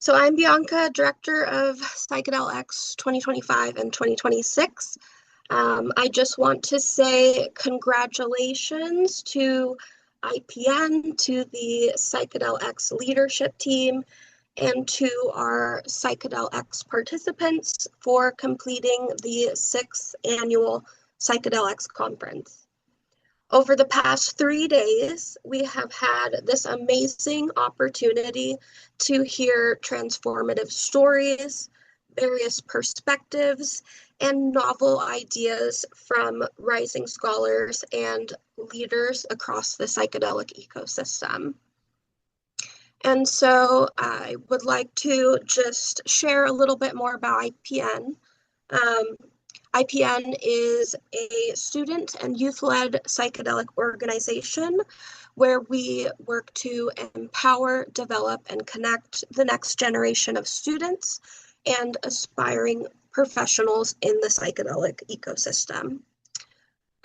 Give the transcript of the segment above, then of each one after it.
So I'm Bianca, Director of PsychedelX 2025 and 2026. I just want to say congratulations to IPN, to the PsychedelX leadership team, and to our PsychedelX participants for completing the 6th annual PsychedelX conference. Over the past 3 days, we have had this amazing opportunity to hear transformative stories, various perspectives, and novel ideas from rising scholars and leaders across the psychedelic ecosystem. And so I would like to just share a little bit more about IPN. IPN is a student and youth-led psychedelic organization where we work to empower, develop, and connect the next generation of students and aspiring professionals in the psychedelic ecosystem.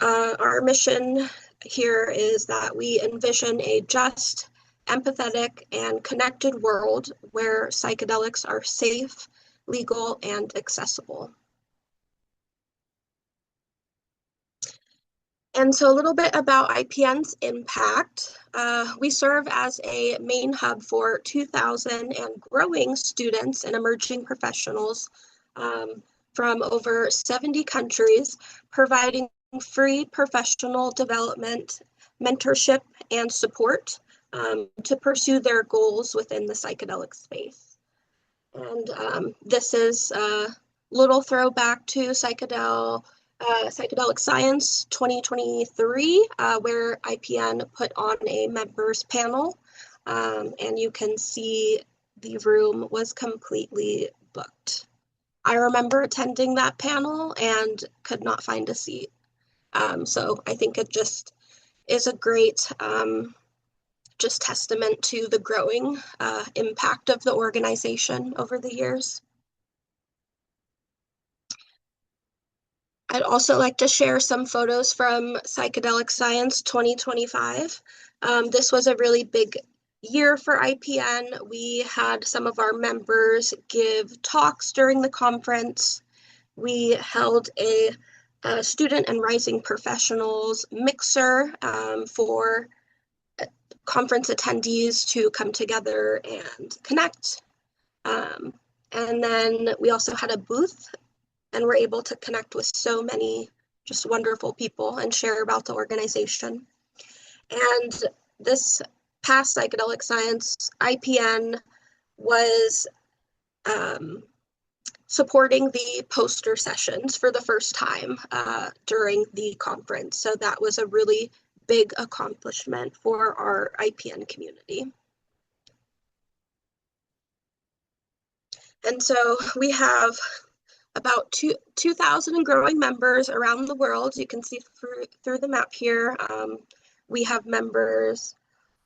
Our mission here is that we envision a just, empathetic, and connected world where psychedelics are safe, legal, and accessible. And so a little bit about IPN's impact. We serve as a main hub for 2,000 and growing students and emerging professionals from over 70 countries, providing free professional development, mentorship, and support to pursue their goals within the psychedelic space. And this is a little throwback to PsychedelX Science 2023, where IPN put on a members panel, and you can see the room was completely booked. I remember attending that panel and could not find a seat. So I think it just is a great just testament to the growing impact of the organization over the years. I'd also like to share some photos from PsychedelX Science 2025. This was a really big year for IPN. We had some of our members give talks during the conference. We held a student and rising professionals mixer for conference attendees to come together and connect. And then we also had a booth, and we're able to connect with so many just wonderful people and share about the organization. And this past Psychedelic Science, IPN was supporting the poster sessions for the first time during the conference. So that was a really big accomplishment for our IPN community. And so we have about 2,000 and growing members around the world. You can see through the map here. We have members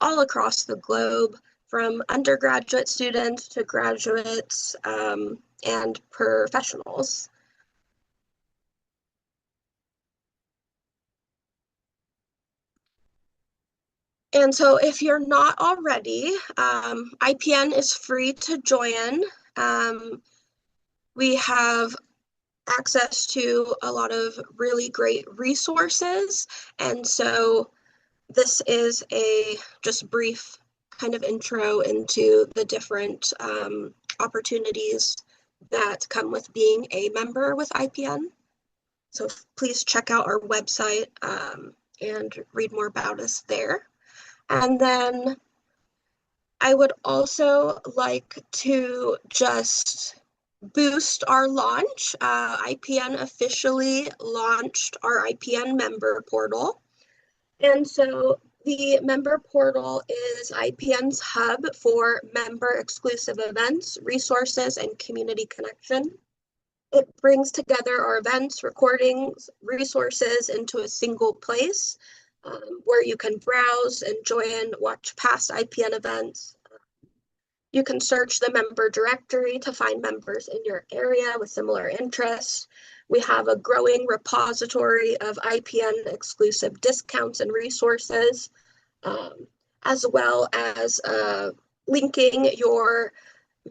all across the globe, from undergraduate students to graduates and professionals. And so if you're not already, IPN is free to join. We have access to a lot of really great resources. And so this is a just brief kind of intro into the different opportunities that come with being a member with IPN. So please check out our website and read more about us there. And then I would also like to just boost our launch. IPN officially launched our IPN member portal. And so the member portal is IPN's hub for member exclusive events, resources, and community connection. It brings together our events, recordings, resources into a single place where you can browse, enjoy, and watch past IPN events. You can search the member directory to find members in your area with similar interests. We have a growing repository of IPN exclusive discounts and resources, as well as linking your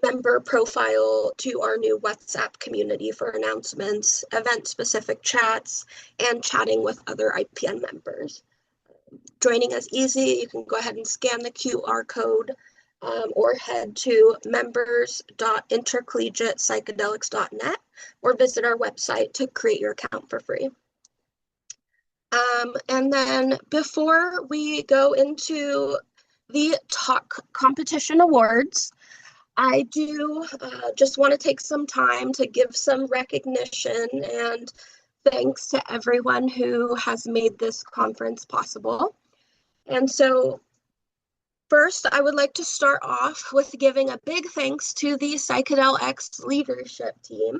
member profile to our new WhatsApp community for announcements, event-specific chats, and chatting with other IPN members. Joining is easy. You can go ahead and scan the QR code or head to members.intercollegiatepsychedelics.net or visit our website to create your account for free. And then before we go into the talk competition awards, I do just want to take some time to give some recognition and thanks to everyone who has made this conference possible. And so first, I would like to start off with giving a big thanks to the PsychedelX leadership team,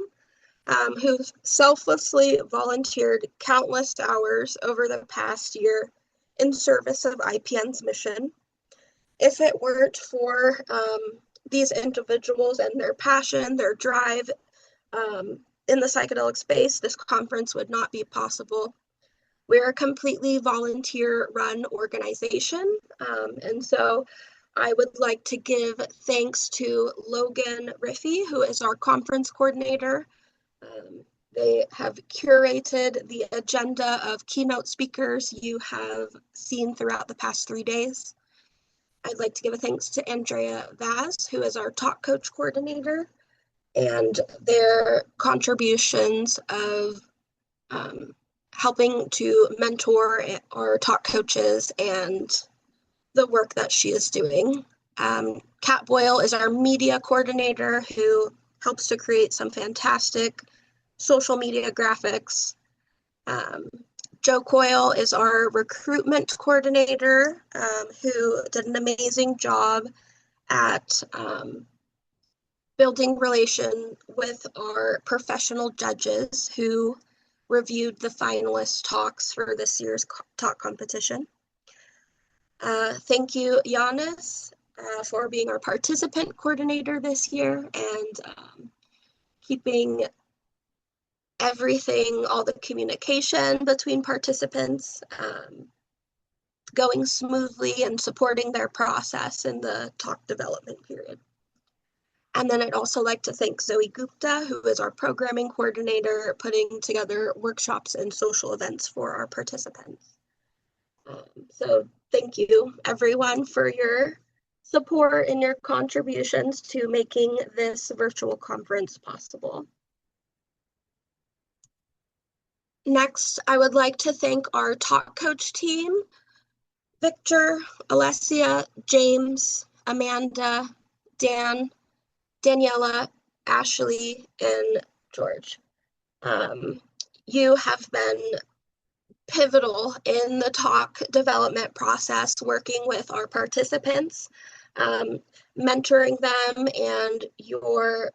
who selflessly volunteered countless hours over the past year in service of IPN's mission. If it weren't for these individuals and their passion, their drive in the psychedelic space, this conference would not be possible. We're a completely volunteer-run organization, and so I would like to give thanks to Logan Riffey, who is our conference coordinator. They have curated the agenda of keynote speakers you have seen throughout the past 3 days. I'd like to give a thanks to Andrea Vaz, who is our talk coach coordinator, and their contributions of helping to mentor our talk coaches and the work that she is doing. Kat Boyle is our media coordinator who helps to create some fantastic social media graphics. Joe Coyle is our recruitment coordinator who did an amazing job at building relation with our professional judges who reviewed the finalist talks for this year's talk competition. Thank you, Giannis, for being our participant coordinator this year and keeping everything, all the communication between participants going smoothly and supporting their process in the talk development period. And then I'd also like to thank Zoe Gupta, who is our programming coordinator, putting together workshops and social events for our participants. So thank you, everyone, for your support and your contributions to making this virtual conference possible. Next, I would like to thank our talk coach team, Victor, Alessia, James, Amanda, Dan, Daniela, Ashley, and George. You have been pivotal in the talk development process, working with our participants, mentoring them, and your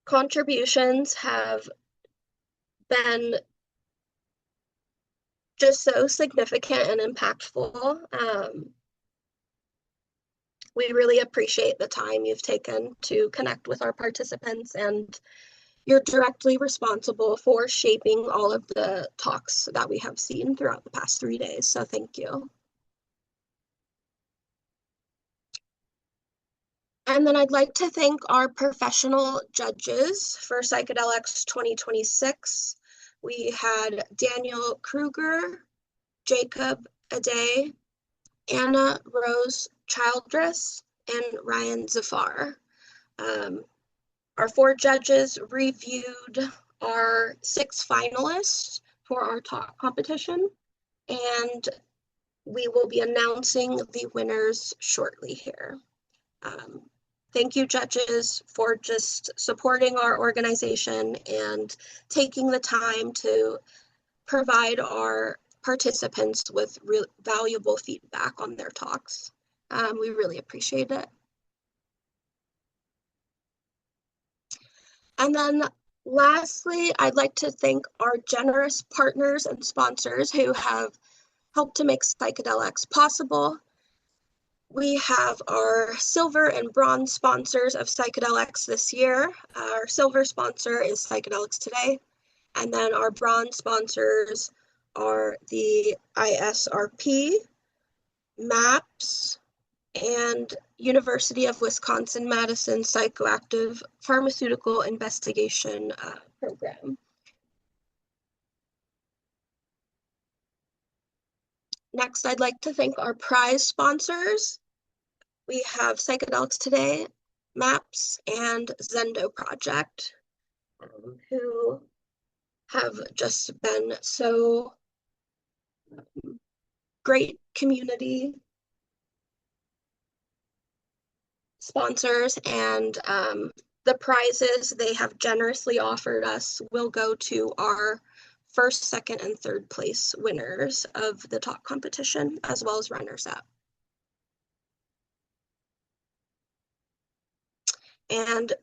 contributions have been just so significant and impactful. We really appreciate the time you've taken to connect with our participants, and you're directly responsible for shaping all of the talks that we have seen throughout the past 3 days. So thank you. And then I'd like to thank our professional judges for PsychedelX 2026. We had Daniel Kruger, Jacob Ade, Anna Rose Childress, and Ryan Zafar. Our 4 judges reviewed our 6 finalists for our talk competition, and we will be announcing the winners shortly here. Thank you, judges, for just supporting our organization and taking the time to provide our participants with valuable feedback on their talks. We really appreciate it. And then lastly, I'd like to thank our generous partners and sponsors who have helped to make PsychedelX possible. We have our silver and bronze sponsors of PsychedelX this year. Our silver sponsor is PsychedelX Today, and then our bronze sponsors are the ISRP, MAPS, and University of Wisconsin-Madison Psychoactive Pharmaceutical Investigation Program. Next, I'd like to thank our prize sponsors. We have PsychedelX Today, MAPS, and Zendo Project, who have just been so great community sponsors, and the prizes they have generously offered us will go to our first, second, and third place winners of the talk competition, as well as runners-up. And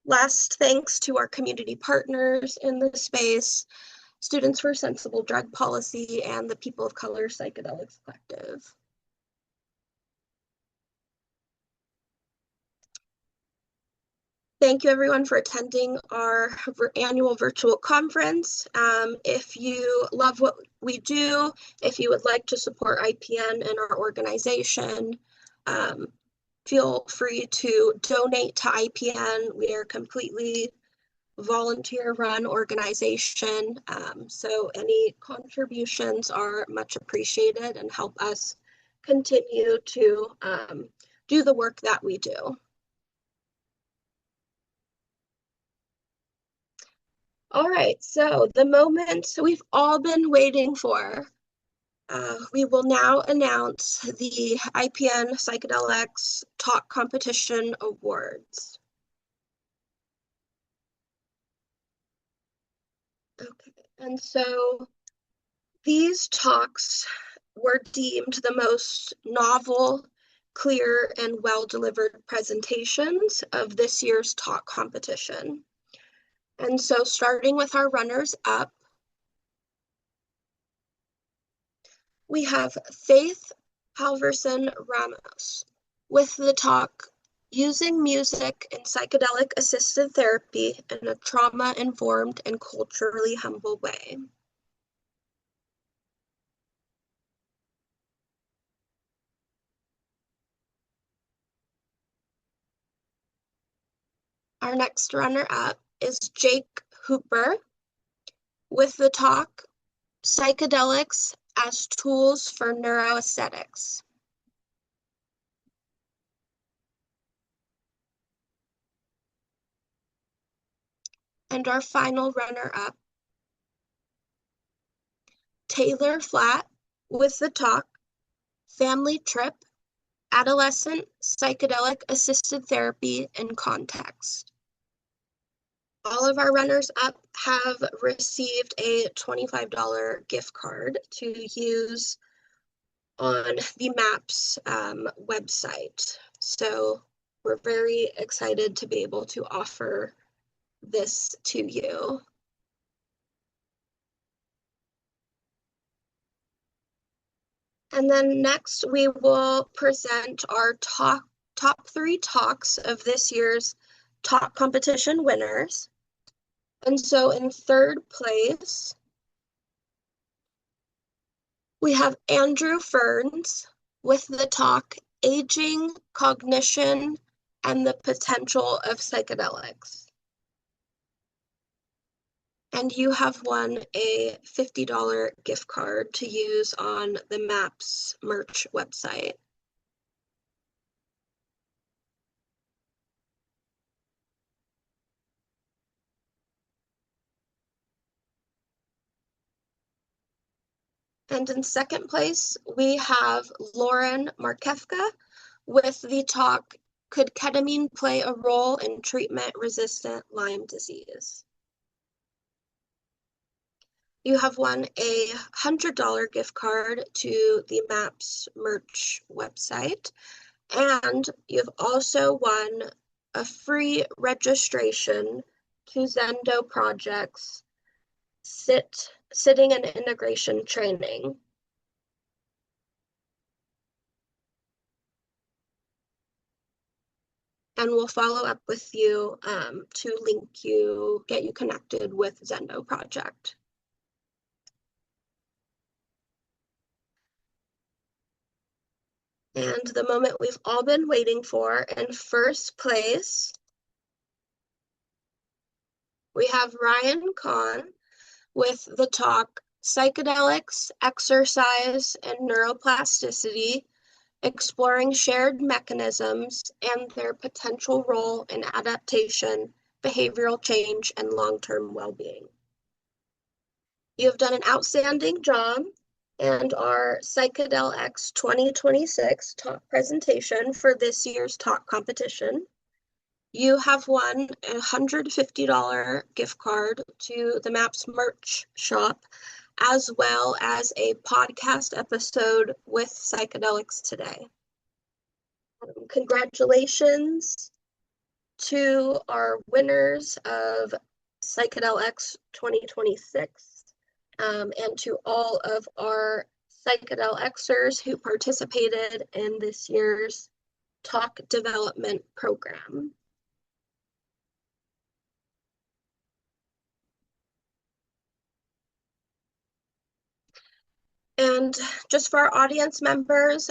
last thanks to our community partners in the space, Students for Sensible Drug Policy, and the People of Color PsychedelX Collective. Thank you everyone for attending our annual virtual conference. If you love what we do, if you would like to support IPN and our organization, feel free to donate to IPN. We are a completely volunteer-run organization, so any contributions are much appreciated and help us continue to do the work that we do. All right, so the moment we've all been waiting for. We will now announce the IPN PsychedelX Talk Competition Awards. Okay, and so these talks were deemed the most novel, clear, and well-delivered presentations of this year's talk competition. And so starting with our runners-up, we have Faith Halverson Ramos with the talk, Using Music in Psychedelic-Assisted Therapy in a Trauma-Informed and Culturally Humble Way. Our next runner-up is Jake Hooper with the talk, Psychedelics as Tools for Neuroaesthetics. And our final runner-up, Taylor Flatt with the talk, Family Trip, Adolescent Psychedelic-Assisted Therapy in Context. All of our runners-up have received a $25 gift card to use on the MAPS website. So we're very excited to be able to offer this to you. And then next we will present our top 3 talks of this year's talk competition winners. And so in third place, we have Andrew Ferns with the talk, Aging, Cognition, and the Potential of Psychedelics. And you have won a $50 gift card to use on the MAPS merch website. And in second place, we have Lauren Markevka with the talk, Could Ketamine Play a Role in Treatment-Resistant Lyme Disease? You have won a $100 gift card to the MAPS merch website, and you've also won a free registration to Zendo Project's Sitting and Integration Training. And we'll follow up with you to link you, get you connected with Zendo Project. And the moment we've all been waiting for, in first place, we have Ryan Kahn with the talk Psychedelics, Exercise, and Neuroplasticity, Exploring Shared Mechanisms and Their Potential Role in Adaptation, Behavioral Change, and Long-Term Well-Being. You have done an outstanding job, and our PsychedelX 2026 talk presentation for this year's talk competition. You have won a $150 gift card to the MAPS merch shop, as well as a podcast episode with PsychedelX today. Congratulations to our winners of PsychedelX 2026, and to all of our PsychedelXers who participated in this year's talk development program. And just for our audience members,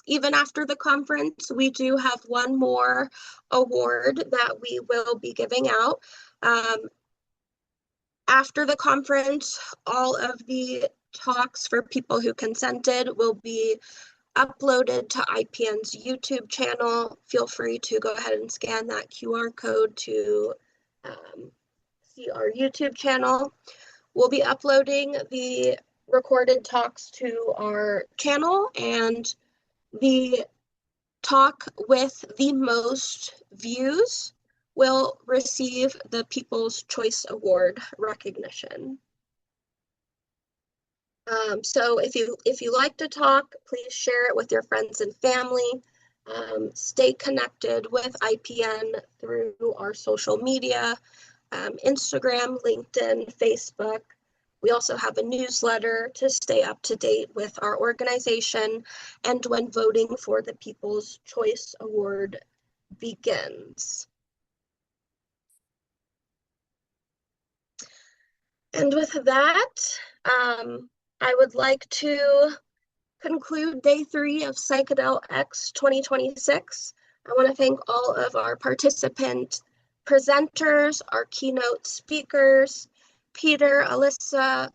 even after the conference, we do have one more award that we will be giving out. After the conference, all of the talks for people who consented will be uploaded to IPN's YouTube channel. Feel free to go ahead and scan that QR code to see our YouTube channel. We'll be uploading the recorded talks to our channel, and the talk with the most views will receive the People's Choice Award recognition. So if you like to talk, please share it with your friends and family. Stay connected with IPN through our social media, Instagram, LinkedIn, Facebook. We also have a newsletter to stay up to date with our organization and when voting for the People's Choice Award begins. And with that, I would like to conclude day 3 of PsychedelX 2026. I want to thank all of our participant presenters, our keynote speakers, Peter, Alyssa,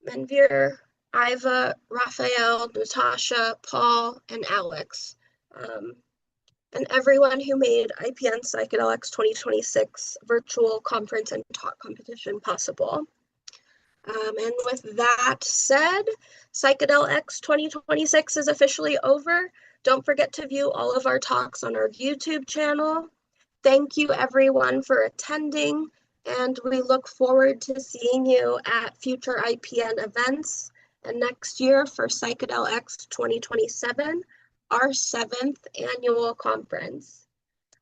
Manveer, Iva, Raphael, Natasha, Paul, and Alex, and everyone who made IPN PsychedelX 2026 virtual conference and talk competition possible. And with that said, PsychedelX 2026 is officially over. Don't forget to view all of our talks on our YouTube channel. Thank you everyone for attending, and we look forward to seeing you at future IPN events and next year for PsychedelX 2027, our 7th annual conference.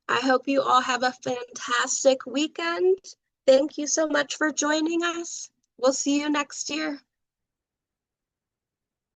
I hope you all have a fantastic weekend. Thank you so much for joining us. We'll see you next year.